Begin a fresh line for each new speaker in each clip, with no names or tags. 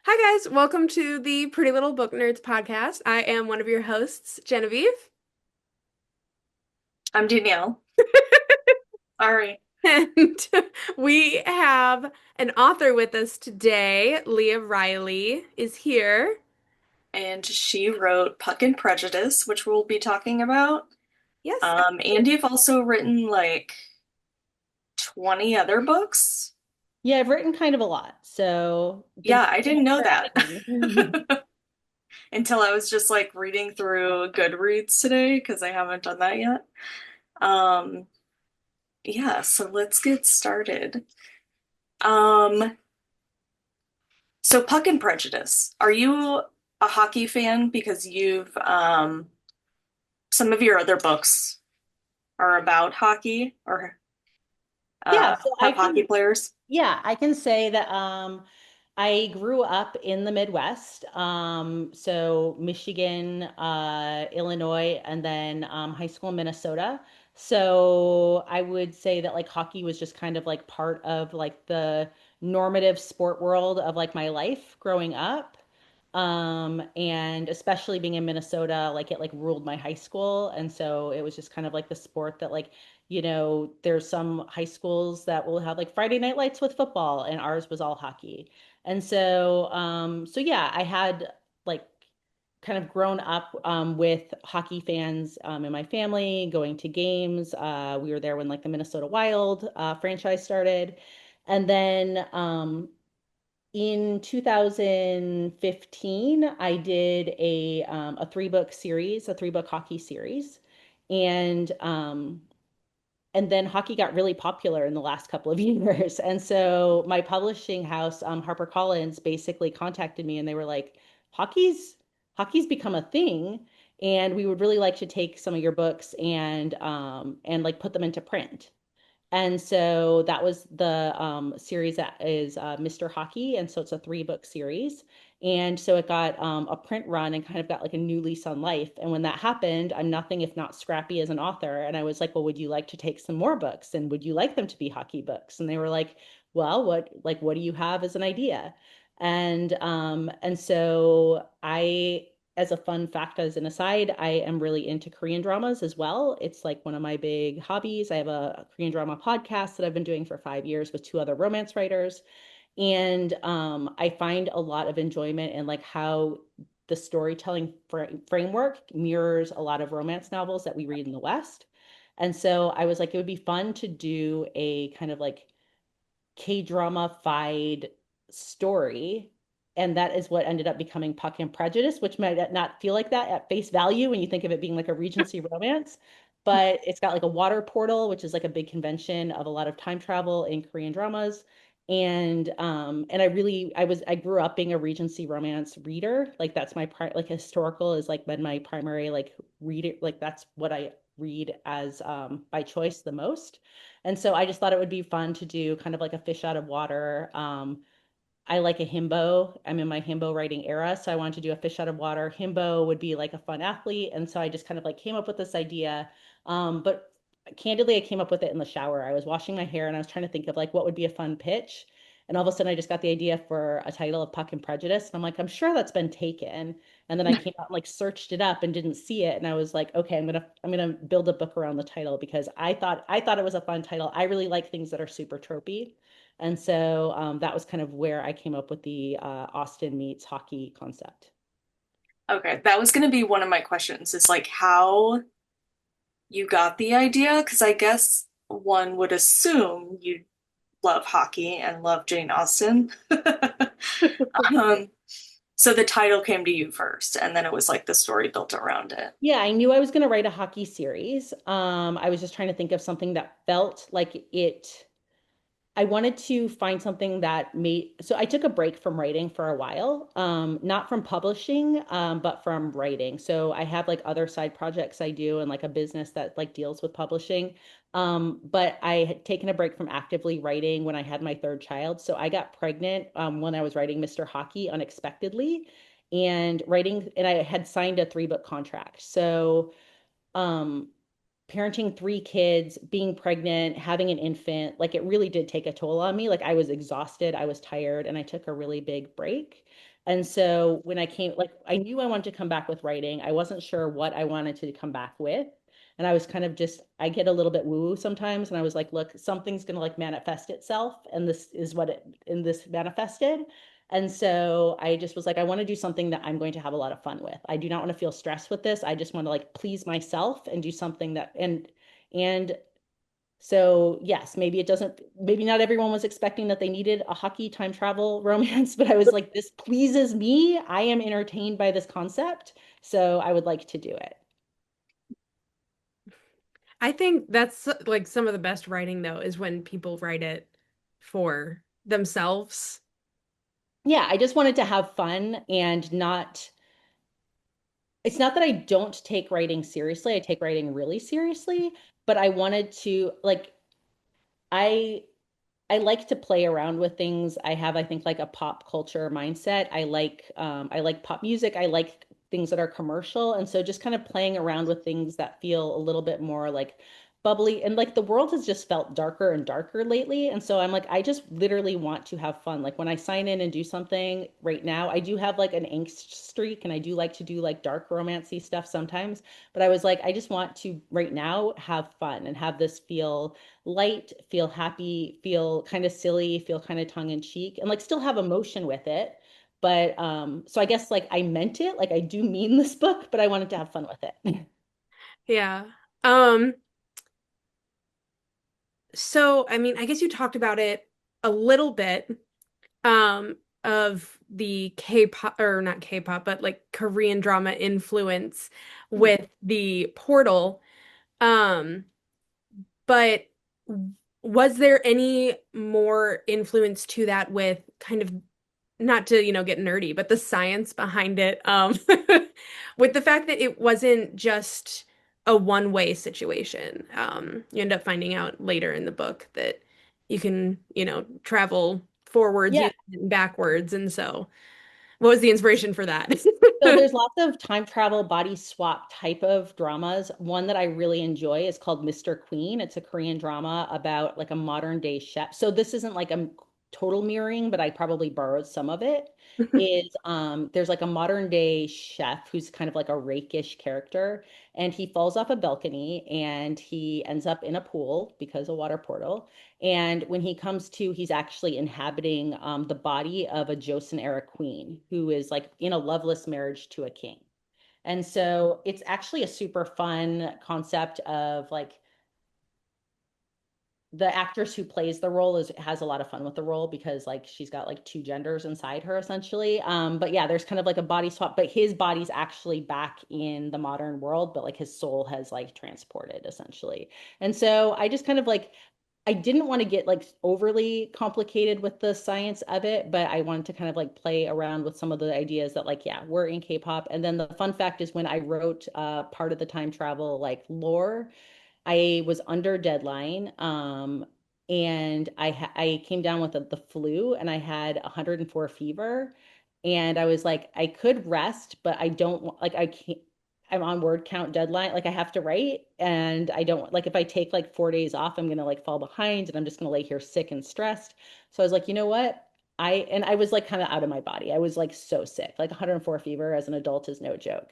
Hi, guys. Welcome to the Pretty Little Book Nerds podcast. I am one of your hosts, Genevieve.
I'm Danielle. All right.
And we have an author with us today. Leah Riley is here.
And she wrote Puck and Prejudice, which we'll be talking about.
Yes.
And you've also written like 20 other books.
Yeah, I've written kind of a lot, so been
Yeah, I didn't know that
writing.
until I was just like reading through Goodreads today because I haven't done that yet. Um, yeah, so let's get started. Um, so Puck and Prejudice. Are you a hockey fan? Because you've some of your other books are about hockey or
Yeah, so I
have hockey
can
players.
yeah, I can say that I grew up in the Midwest. So Michigan, Illinois, and then high school in Minnesota. So I would say that like hockey was just kind of like part of like the normative sport world of like my life growing up. And especially being in Minnesota, like it like ruled my high school. And so it was just kind of like the sport that like there's some high schools that will have like Friday night lights with football, and ours was all hockey. And so yeah, I had like kind of grown up with hockey fans in my family, going to games. We were there when like the Minnesota Wild franchise started. And then in 2015, I did a three-book series, a three-book hockey series. And and then hockey got really popular in the last couple of years. And so my publishing house, HarperCollins, basically contacted me and they were like, hockey's hockey's become a thing, and we would really like to take some of your books and like put them into print. And so that was the series that is Mr. Hockey. And so it's a three-book series. And so it got a print run and kind of got like a new lease on life. And when that happened, I'm nothing if not scrappy as an author. And I was like, well, would you like to take some more books? And would you like them to be hockey books? And they were well, what do you have as an idea? And so I, as a fun fact, as an aside, I am really into Korean dramas as well. It's like one of my big hobbies. I have a Korean drama podcast that I've been doing for 5 years with two other romance writers. And I find a lot of enjoyment in like how the storytelling framework mirrors a lot of romance novels that we read in the West. And so I was like, it would be fun to do a kind of like K-drama-fied story. And that is what ended up becoming Puck and Prejudice, which might not feel like that at face value when you think of it being like a Regency romance. But it's got like a water portal, which is like a big convention of a lot of time travel in Korean dramas. And I grew up being a Regency romance reader. Like that's my part, like historical is like been my primary like reader, like that's what I read as by choice the most. And so I just thought it would be fun to do kind of like a fish out of water. I like a himbo. I'm in my himbo writing era, so I wanted to do a fish out of water. Himbo would be like a fun athlete, and so I just kind of like came up with this idea. But candidly, I came up with it in the shower. I was washing my hair and I was trying to think of like what would be a fun pitch. And all of a sudden, I just got the idea for a title of Puck and Prejudice, and I'm like, I'm sure that's been taken. And then I came out and like searched it up and didn't see it, and I was like, okay, I'm gonna build a book around the title because I thought it was a fun title. I really like things that are super tropey. And so that was kind of where I came up with the Austin meets hockey concept.
Okay, that was going to be one of my questions, is like how you got the idea, because I guess one would assume you love hockey and love Jane Austen. Um, so the title came to you first, and then it was like the story built around it.
Yeah, I knew I was going to write a hockey series. I was just trying to think of something that felt like it. I wanted to find something that made, so I took a break from writing for a while, not from publishing, but from writing. So I have like other side projects I do and like a business that like deals with publishing. But I had taken a break from actively writing when I had my third child. So I got pregnant when I was writing Mr. Hockey unexpectedly and I had signed a three-book contract. So, um, parenting three kids, being pregnant, having an infant, like it really did take a toll on me. Like I was exhausted, I was tired, and I took a really big break. And so when I came, like I knew I wanted to come back with writing. I wasn't sure what I wanted to come back with. And I was kind of just, I get a little bit woo-woo sometimes. And I was like, look, something's gonna like manifest itself. And this is what it in this manifested. And so I just was like, I want to do something that I'm going to have a lot of fun with. I do not want to feel stressed with this. I just want to like please myself and do something that and so yes, maybe it doesn't, maybe not everyone was expecting that they needed a hockey time travel romance, but I was like, this pleases me. I am entertained by this concept, so I would like to do it.
I think that's like some of the best writing though, is when people write it for themselves.
Yeah, I just wanted to have fun and not, it's not that I don't take writing seriously. I take writing really seriously, but I wanted to like I I like to play around with things. I have, I think, like a pop culture mindset. I like pop music. I like things that are commercial. And so just kind of playing around with things that feel a little bit more like bubbly. And like the world has just felt darker and darker lately. And so I'm like, I just literally want to have fun. Like when I sign in and do something right now, I do have like an angst streak and I do like to do like dark romancy stuff sometimes. But I was like, I just want to right now have fun and have this feel light, feel happy, feel kind of silly, feel kind of tongue in cheek, and like still have emotion with it. But so I guess like I meant it, like I do mean this book, but I wanted to have fun with it.
Yeah. Um, so I mean, I guess you talked about it a little bit, of the K-pop or not K-pop, but like Korean drama influence
Hmm.
with the portal. Um, but was there any more influence to that with kind of not to, get nerdy, but the science behind it, with the fact that it wasn't just a one-way situation. You end up finding out later in the book that you can, travel forwards,
Yeah.
and backwards. And so, what was the inspiration for that?
So there's lots of time travel body swap type of dramas. One that I really enjoy is called Mr. Queen. It's a Korean drama about like a modern day chef. So this isn't like a total mirroring, but I probably borrowed some of it. Is there's like a modern day chef who's kind of like a rakish character and he falls off a balcony and he ends up in a pool because a water portal. And when he comes to, he's actually inhabiting the body of a Joseon era queen who is like in a loveless marriage to a king. And so it's actually a super fun concept of like the actress who plays the role is has a lot of fun with the role because like she's got like two genders inside her essentially. But yeah, there's kind of like a body swap, but his body's actually back in the modern world, but like his soul has like transported essentially. And so I just kind of like I didn't want to get like overly complicated with the science of it, but I wanted to kind of like play around with some of the ideas that like, yeah, we're in K-pop. And then the fun fact is when I wrote part of the time travel like lore, I was under deadline, and I came down with the flu, and I had 104 fever, and I was like, I could rest, but I don't like I can't. I'm on word count deadline, like I have to write, and I don't like if I take like 4 days off, I'm gonna like fall behind, and I'm just gonna lay here sick and stressed. So I was like, you know what? I was like kind of out of my body. I was like so sick, like 104 fever as an adult is no joke.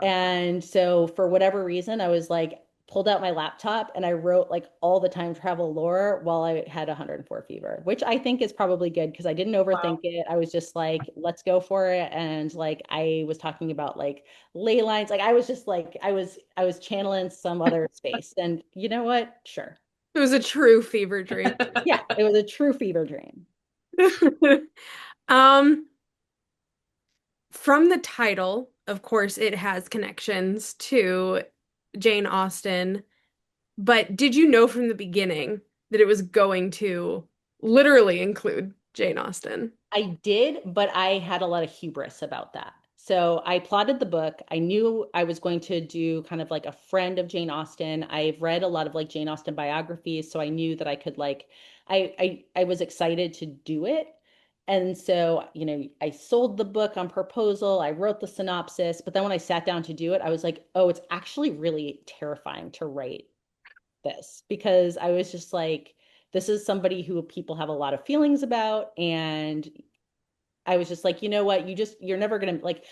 And so for whatever reason, I was like, pulled out my laptop and I wrote like all the time travel lore while I had 104 fever, which I think is probably good because I didn't overthink
Wow.
it. I was just like, let's go for it. And like I was talking about like ley lines. Like I was just like I was channeling some other space. And you know what? Sure.
It was a true fever dream.
Yeah, it was a true fever dream.
Um, from the title, of course, it has connections to Jane Austen. But did you know from the beginning that it was going to literally include Jane Austen?
I did, but I had a lot of hubris about that. So I plotted the book. I knew I was going to do kind of like a friend of Jane Austen. I've read a lot of like Jane Austen biographies, so I knew that I could like I was excited to do it. And so, I sold the book on proposal, I wrote the synopsis, but then when I sat down to do it, I was like, oh, it's actually really terrifying to write this because I was just like, this is somebody who people have a lot of feelings about. And I was just like, you know what, you're never gonna like,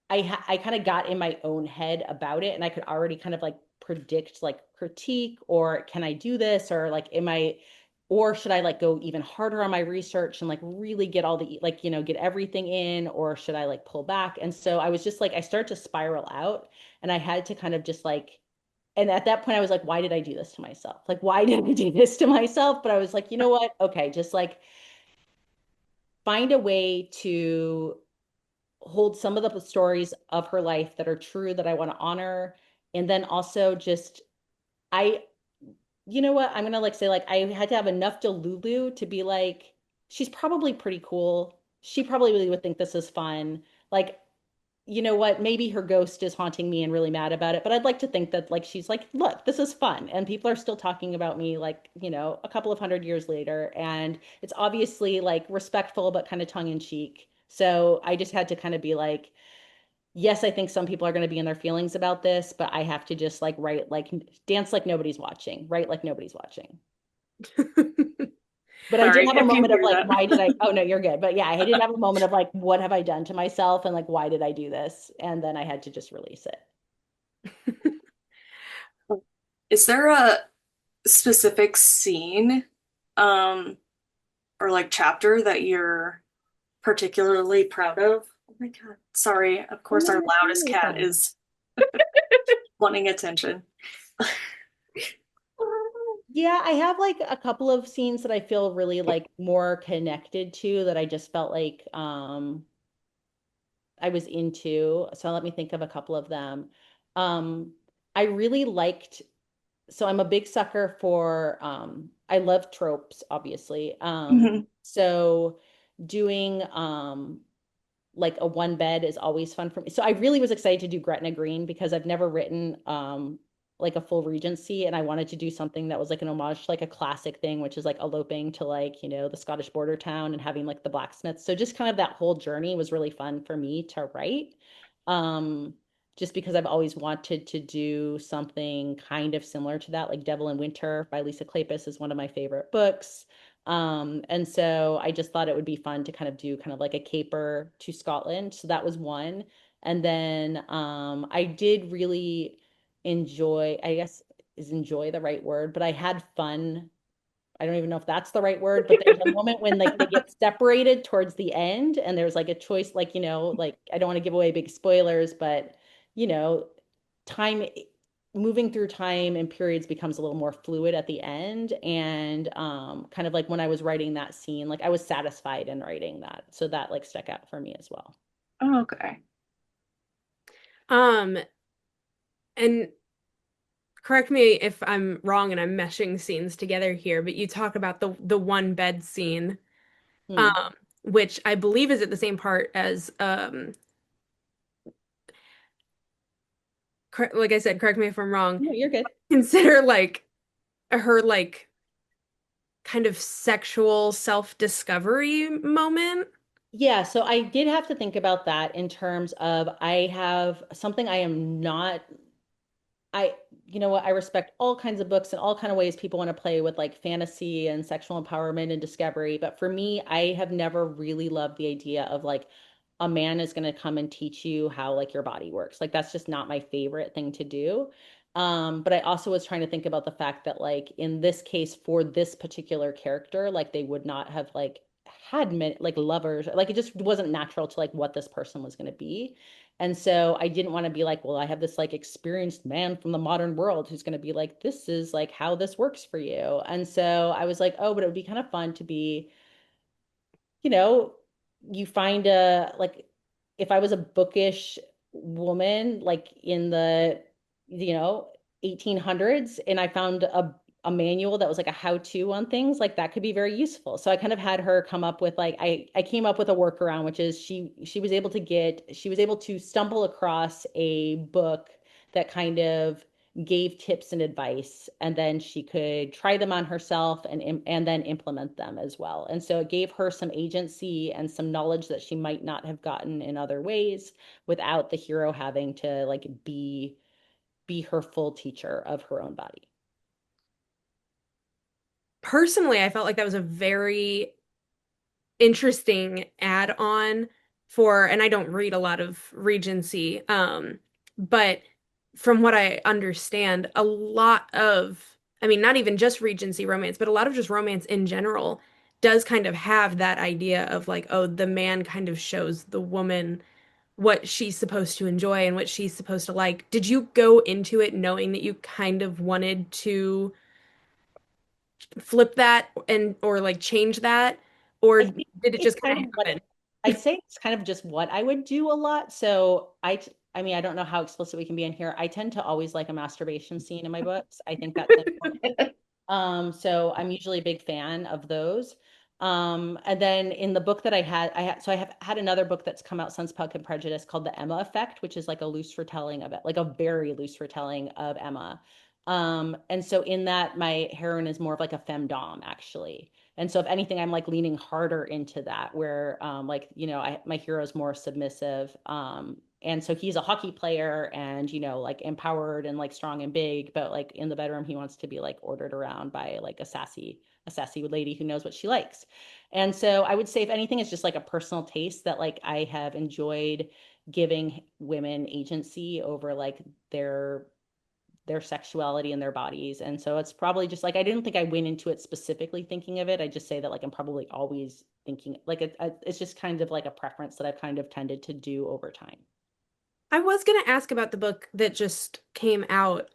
I kind of got in my own head about it and I could already kind of like predict like critique or can I do this or like am I or should I like go even harder on my research and like really get all the like get everything in or should I like pull back? And so I was just like I started to spiral out and I had to kind of just like and at that point I was like why did I do this to myself? Like why did I do this to myself? But I was like, you know what? Okay, just like find a way to hold some of the stories of her life that are true that I want to honor. And then also just, I, you know what? I'm going to like say, like, I had to have enough Delulu to be like, she's probably pretty cool. She probably really would think this is fun. Like, you know what? Maybe her ghost is haunting me and really mad about it, but I'd like to think that like she's like, look, this is fun. And people are still talking about me like, a couple of hundred years later. And it's obviously like respectful, but kind of tongue in cheek. So I just had to kind of be like, yes, I think some people are going to be in their feelings about this, but I have to just like write, like dance like nobody's watching, write like nobody's watching. But I did
Sorry
have a
if you
moment of
hear
like,
that.
why did I? Oh no, you're good. But yeah, I did have a moment of like, what have I done to myself? And like, why did I do this? And then I had to just release it.
Is there a specific scene, um, or like chapter that you're particularly proud of? Oh my God. Sorry. Of
Oh
course,
no,
our
you're
loudest
totally
cat
fine.
is wanting attention.
Yeah, I have like a couple of scenes that I feel really like more connected to that I just felt like I was into. So let me think of a couple of them. Um I really liked so I'm a big sucker for I love tropes obviously.
Mhm.
So doing like a one bed is always fun for me. So I really was excited to do Gretna Green because I've never written like a full Regency and I wanted to do something that was like an homage to like a classic thing, which is like eloping to like, the Scottish border town and having like the blacksmith. So just kind of that whole journey was really fun for me to write. Um, just because I've always wanted to do something kind of similar to that, like Devil in Winter by Lisa Kleypas is one of my favorite books. And so I just thought it would be fun to kind of do kind of like a caper to Scotland. So that was one. And then I did really enjoy, I guess is enjoy the right word, but I had fun. I don't even know if that's the right word, but there's a moment when like they get separated towards the end and there's like a choice, like, like I don't want to give away big spoilers, but you know, time moving through time and periods becomes a little more fluid at the end. And kind of like when I was writing that scene, like I was satisfied in writing that. So that like stuck out for me as well.
Oh, okay.
Um, and correct me if I'm wrong and I'm meshing scenes together here, but you talk about the one bed scene,
Hmm.
um, which I believe is at the same part as like I said, correct me if I'm wrong,
No, you're good.
consider like her like kind of sexual self-discovery moment.
Yeah, so I did have to think about that in terms of I have something I am not I, you know what, I respect all kinds of books and all kind of ways people want to play with like fantasy and sexual empowerment and discovery. But for me, I have never really loved the idea of like a man is going to come and teach you how like your body works. Like that's just not my favorite thing to do. But I also was trying to think about the fact that like in this case for this particular character, like they would not have like had many, like lovers. Like it just wasn't natural to like what this person was going to be. And so I didn't want to be like, well, I have this like experienced man from the modern world who's going to be like, this is like how this works for you. And so I was like, oh, but it would be kind of fun to be, you know, you find a like if I was a bookish woman like in the, you know, 1800s and I found a manual that was like a how-to on things, like that could be very useful. So I kind of had her come up with like I came up with a workaround, which is she was able to stumble across a book that kind of gave tips and advice, and then she could try them on herself and then implement them as well. And so it gave her some agency and some knowledge that she might not have gotten in other ways without the hero having to like be her full teacher of her own body.
Personally, I felt like that was a very interesting add-on for, and I don't read a lot of Regency, but from what I understand, a lot of, I mean, not even just Regency romance, but a lot of just romance in general does kind of have that idea of like, oh, the man kind of shows the woman what she's supposed to enjoy and what she's supposed to like. Did you go into it knowing that you kind of wanted to flip that and or like change that, or
I
did
think
it
it's
just
kind
kind
of
of
what
happen?
I'd say it's kind of just what I would do a lot. So I mean, I don't know how explicit we can be in here. I tend to always like a masturbation scene in my books. I think that's important. So I'm usually a big fan of those. And then in the book that I have had another book that's come out since Puck and Prejudice called The Emma Effect, which is like a loose retelling of it, like a very loose retelling of Emma. And so in that, my heroine is more of like a femdom, actually. And so if anything, I'm like leaning harder into that, where like, you know, my hero is more submissive. And so he's a hockey player and, you know, like empowered and like strong and big, but like in the bedroom, he wants to be like ordered around by like a sassy lady who knows what she likes. And so I would say, if anything, it's just like a personal taste that like I have enjoyed giving women agency over like their sexuality and their bodies. And so it's probably just like I didn't think I went into it specifically thinking of it. I just say that like I'm probably always thinking like it's just kind of like a preference that I've kind of tended to do over time.
I was gonna ask about the book that just came out.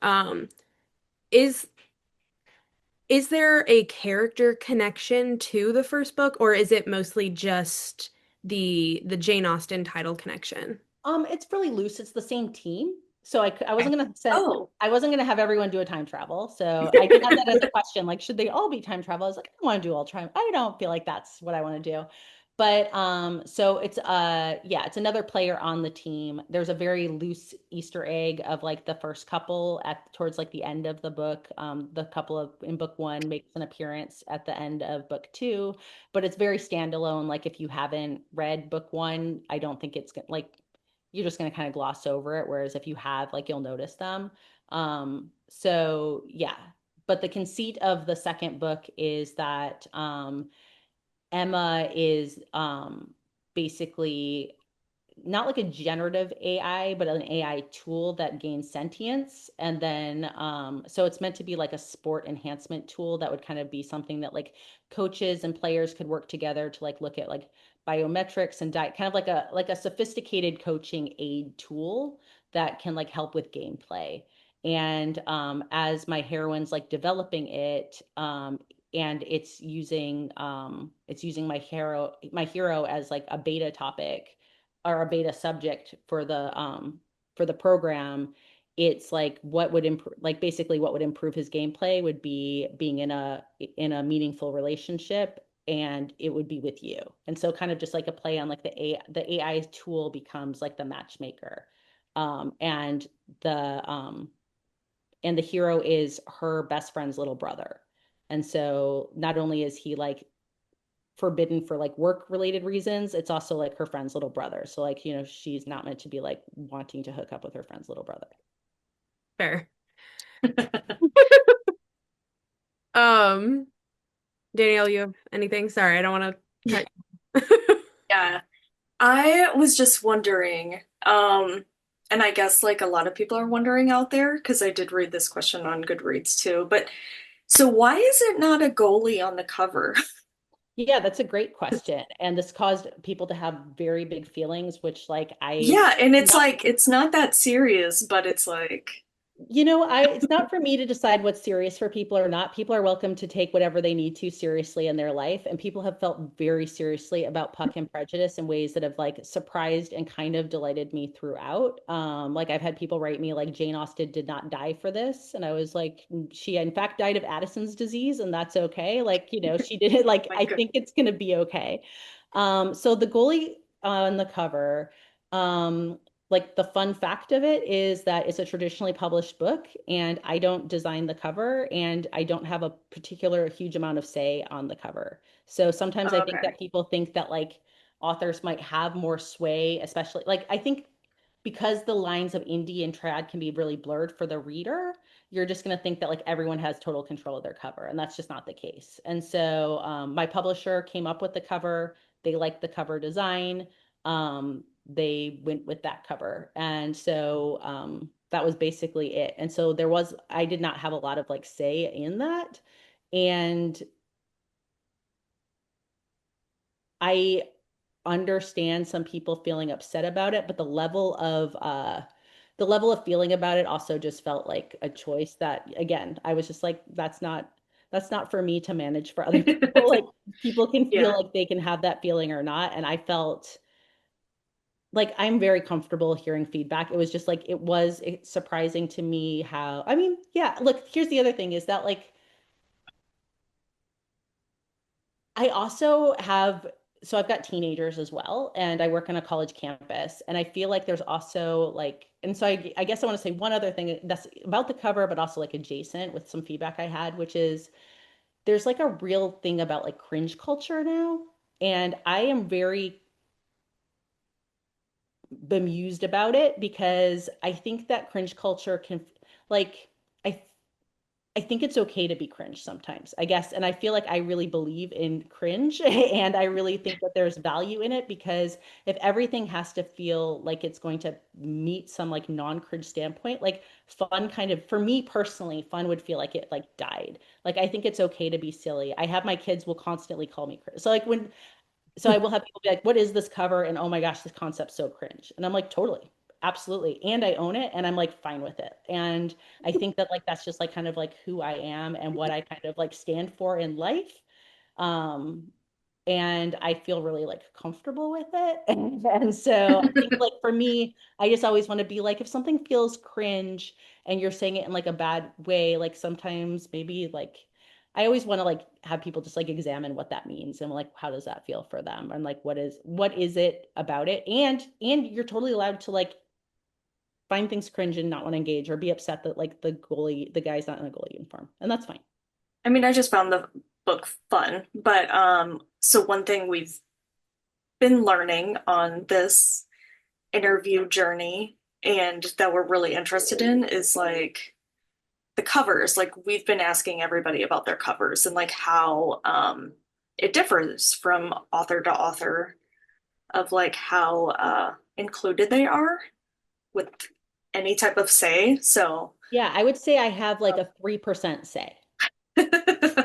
Is is there a character connection to the first book, or is it mostly just the Jane Austen title connection?
It's really loose. It's the same team. So I wasn't gonna set
Oh.
I wasn't gonna have everyone do a time travel. So I did have that as a question, like, should they all be time travel? I was like, I don't want to do all time. I don't feel like that's what I want to do. But so it's yeah, it's another player on the team. There's a very loose Easter egg of like the first couple at towards like the end of the book. The couple of in book one makes an appearance at the end of book two, but it's very standalone. Like if you haven't read book one, I don't think it's like you're just going to kind of gloss over it. Whereas if you have, like, you'll notice them. So yeah. But the conceit of the second book is that Emma is basically not like a generative AI, but an AI tool that gains sentience. And then, so it's meant to be like a sport enhancement tool that would kind of be something that like coaches and players could work together to like look at like biometrics and diet, kind of like a sophisticated coaching aid tool that can like help with gameplay. And as my heroine's like developing it, and it's using my hero as like a beta topic or a beta subject for the program. It's like what would improve, like basically what would improve his gameplay would be being in a meaningful relationship, and it would be with you. And so kind of just like a play on like the AI tool becomes like the matchmaker. um and the um and the hero is her best friend's little brother. And so not only is he like forbidden for like work related reasons, it's also like her friend's little brother. So like, you know, she's not meant to be like wanting to hook up with her friend's little brother.
Fair. Um, Danielle, you have anything? Sorry, I don't want to cut you.
Yeah. I was just wondering, and I guess like a lot of people are wondering out there, because I did read this question on Goodreads too, but so why is it not a goalie on the cover?
Yeah, that's a great question. And this caused people to have very big feelings, which like
Yeah, and
I'm
it's
not
like it's not that serious, but it's like,
You know, it's not for me to decide what's serious for people or not. People are welcome to take whatever they need to seriously in their life. And people have felt very seriously about Puck and Prejudice in ways that have like surprised and kind of delighted me throughout. Like I've had people write me like Jane Austen did not die for this. And I was like, she in fact died of Addison's disease, and that's okay. Like, you know, she did it, like,
my
I
good.
think it's gonna be okay. So the goalie on the cover, um, like the fun fact of it is that it's a traditionally published book and I don't design the cover and I don't have a particular huge amount of say on the cover. So sometimes I think
Okay.
that people think that like authors might have more sway, especially like I think because the lines of indie and trad can be really blurred for the reader, you're just going to think that like everyone has total control of their cover, and that's just not the case. And so my publisher came up with the cover. They liked the cover design. They went with that cover, and so that was basically it. And so I did not have a lot of like say in that, and I understand some people feeling upset about it, but the level of feeling about it also just felt like a choice that again, I was just like, that's not for me to manage for other people. Like people can feel
Yeah.
like they can have that feeling or not. And I felt like I'm very comfortable hearing feedback. It was just like it's surprising to me how I mean, yeah, look, here's the other thing is that like I also have, so I've got teenagers as well, and I work on a college campus. And I feel like there's also like, and so I guess I want to say one other thing that's about the cover, but also like adjacent with some feedback I had, which is there's like a real thing about like cringe culture now. And I am very bemused about it because I think that cringe culture can, like, I I think it's okay to be cringe sometimes, I guess. And I feel like I really believe in cringe and I really think that there's value in it because if everything has to feel like it's going to meet some like non-cringe standpoint, like fun kind of, for me personally, fun would feel like it like died. Like I think it's okay to be silly. I have my kids will constantly call me cringe. So like when so I will have people be like, what is this cover? And oh my gosh, this concept's so cringe. And I'm like, totally, absolutely. And I own it and I'm like fine with it. And I think that like that's just like kind of like who I am and what I kind of like stand for in life. Um, and I feel really like comfortable with it. And so I think like for me, I just always want to be like, if something feels cringe and you're saying it in like a bad way, like sometimes maybe like I always want to like have people just like examine what that means and like how does that feel for them and like what is it about it and you're totally allowed to like find things cringe and not want to engage or be upset that like the guy's not in a goalie uniform and that's fine.
I mean, I just found the book fun, but so one thing we've been learning on this interview journey and that we're really interested in is like the covers. Like we've been asking everybody about their covers and like how it differs from author to author of like how included they are with any type of say. So
Yeah, I would say I have like a 3% say.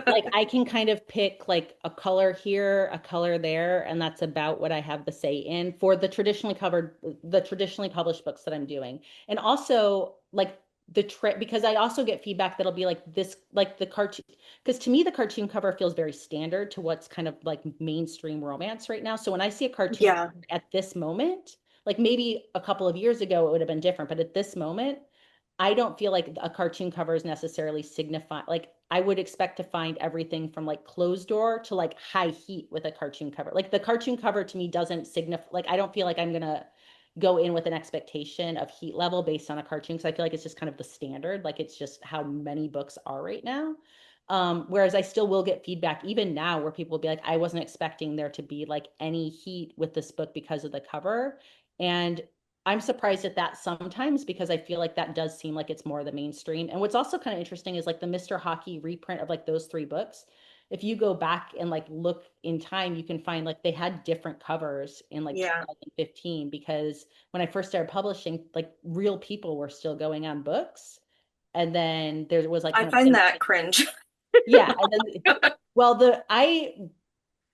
Like I can kind of pick like a color here, a color there, and that's about what I have the say in for the traditionally published books that I'm doing. And also like because I also get feedback that'll be like this, like the cartoon, because to me the cartoon cover feels very standard to what's kind of like mainstream romance right now. So when I see a cartoon
yeah,
at this moment, like maybe a couple of years ago it would have been different, but at this moment, I don't feel like a cartoon cover is necessarily signify like I would expect to find everything from like closed door to like high heat with a cartoon cover. Like the cartoon cover to me doesn't signify like I don't feel like I'm gonna go in with an expectation of heat level based on a cartoon because I feel like it's just kind of the standard. Like it's just how many books are right now. Whereas I still will get feedback even now where people will be like, I wasn't expecting there to be like any heat with this book because of the cover. And I'm surprised at that sometimes because I feel like that does seem like it's more the mainstream. And what's also kind of interesting is like the Mr. Hockey reprint of like those three books. If you go back and like look in time, you can find like they had different covers in like
yeah.
2015 because when I first started publishing, like real people were still going on books. And then there was like
I
kind of
find that cringe.
yeah, and then well the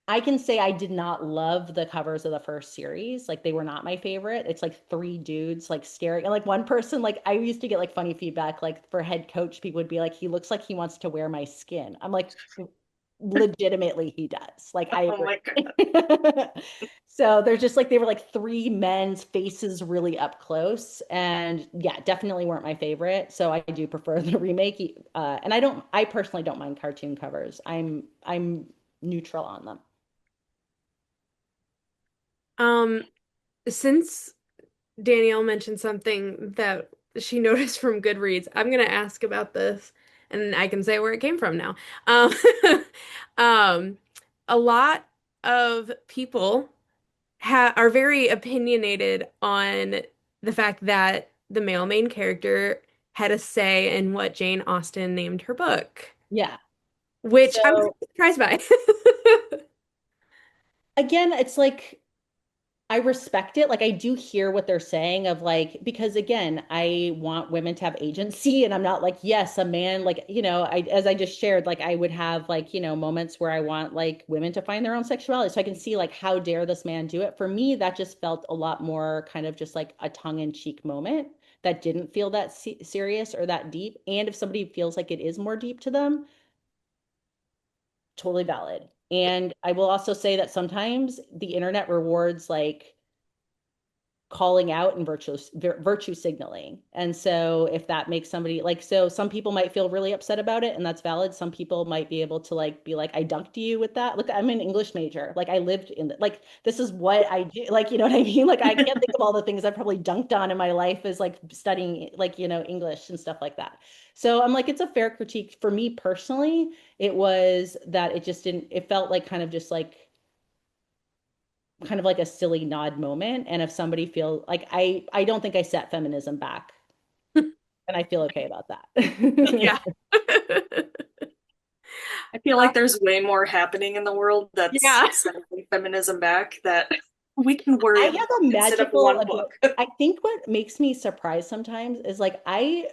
I can say I did not love the covers of the first series. Like they were not my favorite. It's like three dudes like staring and like one person like I used to get like funny feedback like for head coach people would be like he looks like he wants to wear my skin. I'm like legitimately he does. Like I
Oh my
agree.
goodness.
So there's just like they were like three men's faces really up close and yeah, definitely weren't my favorite. So I do prefer the remake and I personally don't mind cartoon covers. I'm neutral on them.
Um, since Danielle mentioned something that she noticed from Goodreads. I'm gonna ask about this, and I can say where it came from now. Um, um, a lot of people ha are very opinionated on the fact that the male main character had a say in what Jane Austen named her book,
Yeah.
which I'm
So
surprised by.
again, it's like I respect it. Like I do hear what they're saying of like, because again, I want women to have agency and I'm not like, yes, a man, like, as I just shared, like I would have like, moments where I want like women to find their own sexuality. So I can see like, how dare this man do it? For me, that just felt a lot more kind of just like a tongue-in-cheek moment that didn't feel that serious or that deep. And if somebody feels like it is more deep to them, totally valid. And I will also say that sometimes the internet rewards like calling out and virtue signaling. And so if that makes somebody like, so some people might feel really upset about it and that's valid. Some people might be able to like be like, I dunked you with that. Look, I'm an English major. Like I lived in like this is what I do. Like, you know what I mean? Like I can't think of all the things I probably dunked on in my life as like studying like, English and stuff like that. So I'm like, it's a fair critique. For me personally, it was that it just didn't, it felt like kind of like a silly nod moment. And if somebody feels like I don't think I set feminism back, and I feel okay about that.
Yeah.
I feel like there's way more happening in the world that's
Yeah.
sending feminism back that we can
I
worry
have
about
a
instead of
magical
one
ability.
book.
I think what makes me surprised sometimes is like I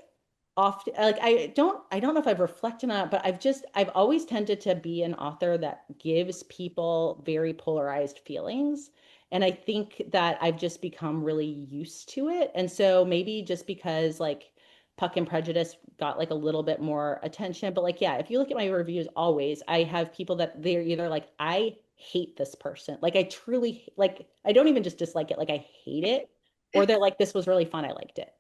often like I don't know if I've reflected on it, but I've always tended to be an author that gives people very polarized feelings. And I think that I've just become really used to it. And so maybe just because like Puck and Prejudice got like a little bit more attention, but like yeah, if you look at my reviews always, I have people that they're either like I hate this person. Like I truly like I don't even just dislike it, like I hate it, or they're like this was really fun, I liked it.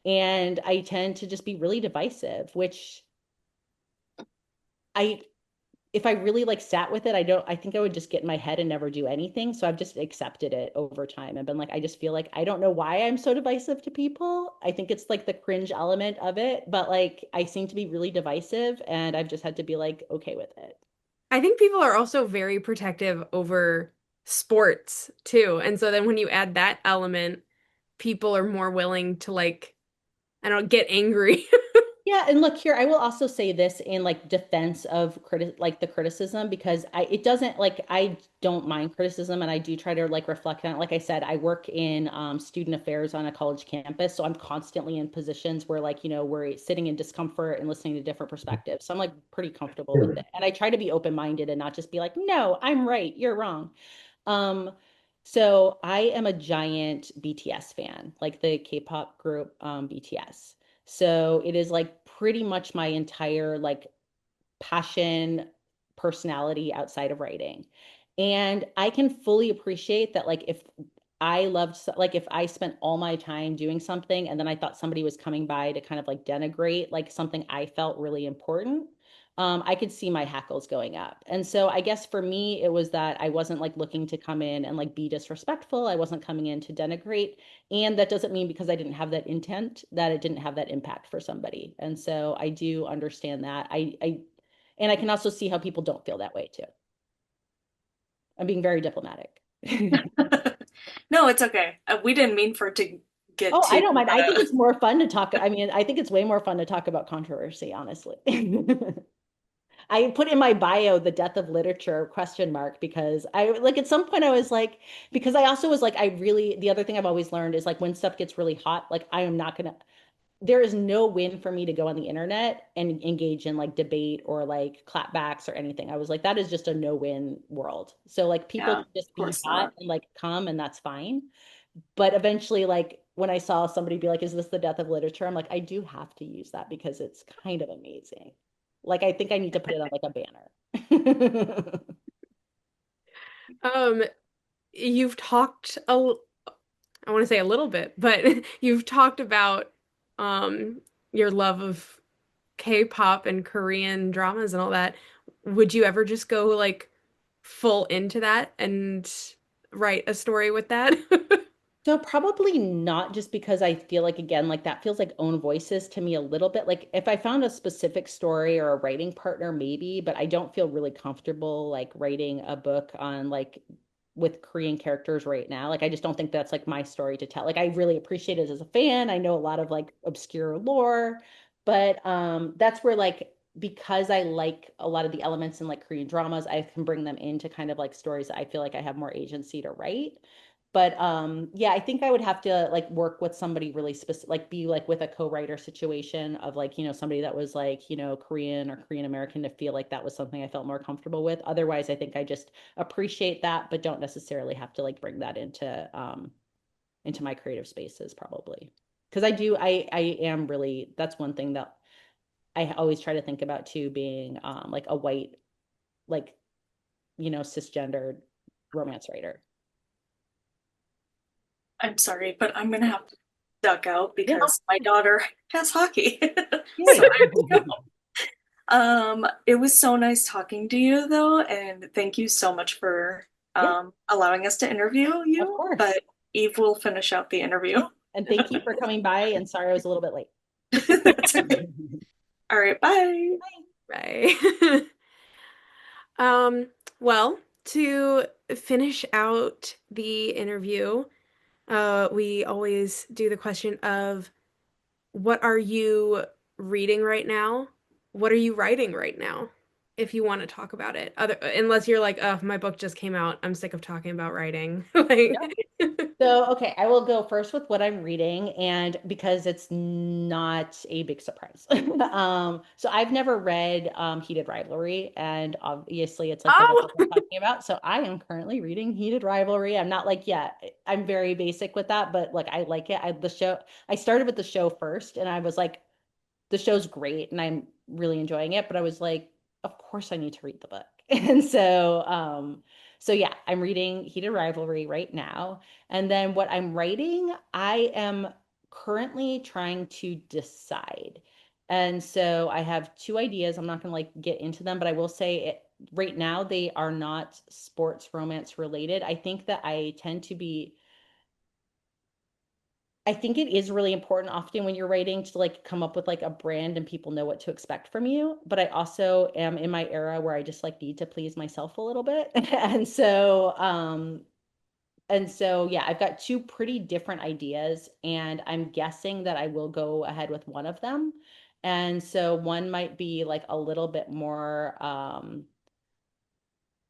And I tend to just be really divisive, which I, if I really like sat with it, I think I would just get in my head and never do anything. So I've just accepted it over time and been like, I just feel like I don't know why I'm so divisive to people. I think it's like the cringe element of it, but like I seem to be really divisive and I've just had to be like, okay with it.
I think people are also very protective over sports too. And so then when you add that element, people are more willing to like, I don't know, get angry.
Yeah, and look here, I will also say this in like defense of like the criticism because it doesn't like I don't mind criticism and I do try to like reflect on it. Like I said, I work in student affairs on a college campus, so I'm constantly in positions where like, we're sitting in discomfort and listening to different perspectives. So I'm like pretty comfortable with it. And I try to be open-minded and not just be like, "No, I'm right, you're wrong." Um, so I am a giant BTS fan, like the K-pop group BTS. So it is like pretty much my entire like passion, personality outside of writing. And I can fully appreciate that like if I loved like if I spent all my time doing something and then I thought somebody was coming by to kind of like denigrate like something I felt really important, I could see my hackles going up. And so I guess for me, it was that I wasn't like looking to come in and like be disrespectful. I wasn't coming in to denigrate. And that doesn't mean because I didn't have that intent that it didn't have that impact for somebody. And so I do understand that. And I can also see how people don't feel that way too. I'm being very diplomatic.
No, it's okay. We didn't mean for it to get
Oh, I
too
don't mind. I think it's more fun to talk. I mean, I think it's way more fun to talk about controversy, honestly. I put in my bio the death of literature question mark because I like at some point I was like, because I also was like, the other thing I've always learned is like when stuff gets really hot, like I am not gonna, there is no win for me to go on the internet and engage in like debate or like clapbacks or anything. I was like, that is just a no-win world. So like people
Yeah,
can
of
just be
course
hot
not.
and like come and that's fine. But eventually, like when I saw somebody be like, is this the death of literature? I'm like, I do have to use that because it's kind of amazing. Like I think I need to put it on like a banner.
Um, you've talked I want to say a little bit, but you've talked about your love of K-pop and Korean dramas and all that. Would you ever just go like full into that and write a story with that?
So probably not, just because I feel like, again, like that feels like own voices to me a little bit. Like if I found a specific story or a writing partner, maybe, but I don't feel really comfortable like writing a book on like with Korean characters right now. Like I just don't think that's like my story to tell. Like I really appreciate it as a fan. I know a lot of like obscure lore, but that's where like because I like a lot of the elements in like Korean dramas, I can bring them into kind of like stories that I feel like I have more agency to write. But yeah, I think I would have to like work with somebody really specific, like be like with a co-writer situation of like, somebody that was like, Korean or Korean American, to feel like that was something I felt more comfortable with. Otherwise, I think I just appreciate that, but don't necessarily have to like bring that into my creative spaces probably. Because I am really, that's one thing that I always try to think about too, being like a white, like, cisgendered romance writer.
I'm sorry, but I'm gonna have to duck out
Yeah.
because my daughter has hockey. So
Yay.
I have to go. It was so nice talking to you though, and thank you so much for
Yeah,
allowing us to interview
of
you.
course.
But Eve will finish out the interview.
And thank you for coming by. And sorry I was a little bit late.
That's okay. All right, bye.
Right. Um, well, to finish out the interview, we always do the question of what are you reading right now? What are you writing right now? If you want to talk about it. Unless you're like, oh, my book just came out. I'm sick of talking about writing.
Yeah.
Like,
So, okay, I will go first with what I'm reading, and because it's not a big surprise. So I've never read Heated Rivalry, and obviously it's like the book
oh,
that we're talking about. So I am currently reading Heated Rivalry. I'm not like, yeah, I'm very basic with that, but like I like it. I started with the show first, and I was like, the show's great and I'm really enjoying it, but I was like, of course I need to read the book. And so yeah, I'm reading Heated Rivalry right now. And then what I'm writing, I am currently trying to decide. And so I have two ideas. I'm not going to like get into them, but I will say it right now they are not sports romance related. I think it is really important often when you're writing to like come up with like a brand and people know what to expect from you. But I also am in my era where I just like need to please myself a little bit. And so yeah, I've got two pretty different ideas and I'm guessing that I will go ahead with one of them. And so one might be like a little bit more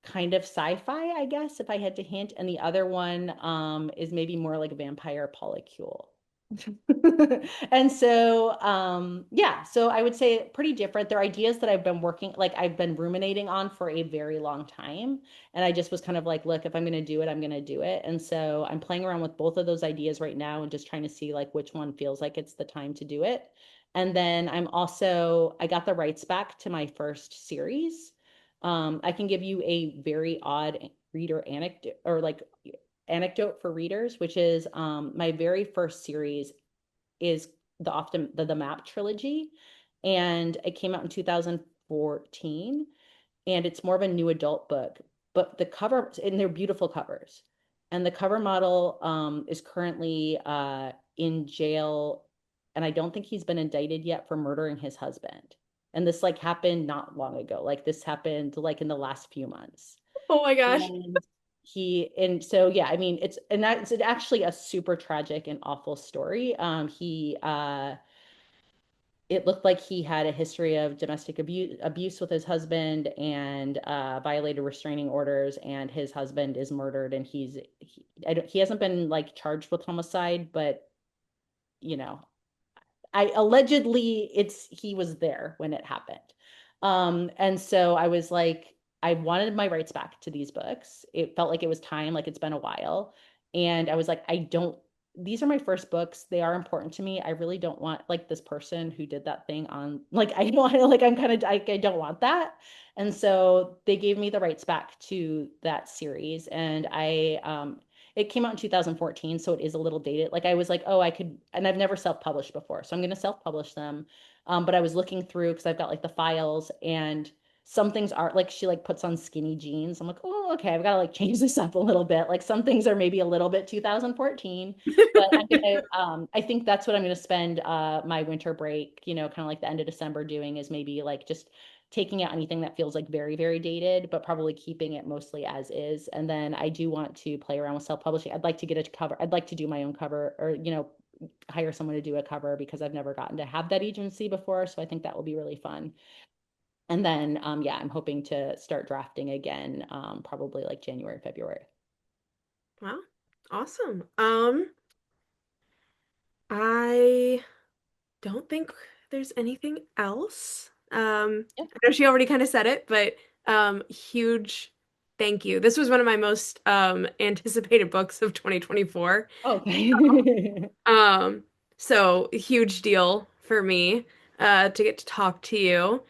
kind of sci-fi, I guess, if I had to hint. And the other one is maybe more like a vampire polycule. And so yeah, so I would say pretty different. They're ideas that I've been ruminating on for a very long time. And I just was kind of like, look, if I'm going to do it, I'm going to do it. And so I'm playing around with both of those ideas right now and just trying to see like which one feels like it's the time to do it. And then I got the rights back to my first series. I can give you a very odd reader anecdote or like anecdote for readers, which is my very first series is the Map trilogy, and it came out in 2014, and it's more of a new adult book. But the cover and they're beautiful covers, and the cover model is currently in jail, and I don't think he's been indicted yet for murdering his husband. And this like happened not long ago. Like this happened like in the last few months.
oh my gosh.
And so yeah, I mean it's actually a super tragic and awful story. He It looked like he had a history of domestic abuse with his husband and violated restraining orders, and his husband is murdered, and he hasn't been like charged with homicide, but you know I allegedly it's he was there when it happened. And so I was like, I wanted my rights back to these books. It felt like it was time, like it's been a while. And I was like, these are my first books. They are important to me. I really don't want like this person who did that thing on like I don't want to like I'm kind of I don't want that. And so they gave me the rights back to that series. And it came out in 2014, so it is a little dated. Like I was like, oh, I could, and I've never self-published before, so I'm going to self-publish them. But I was looking through because I've got like the files, and some things are like she like puts on skinny jeans. I'm like, oh, okay, I've got to like change this up a little bit. Like some things are maybe a little bit 2014, but I think that's what I'm gonna spend my winter break, kind of like the end of December doing is maybe like just taking out anything that feels like very, very dated, but probably keeping it mostly as is. And then I do want to play around with self-publishing. I'd like to get a cover. I'd like to do my own cover or, hire someone to do a cover because I've never gotten to have that agency before. So I think that will be really fun. And then, yeah, I'm hoping to start drafting again, probably like January, February.
Wow. Awesome. I don't think there's anything else.
Yeah.
I know she already kind of said it, but huge thank you. This was one of my most anticipated books of 2024.
Okay.
Um, so huge deal for me to get to talk to you.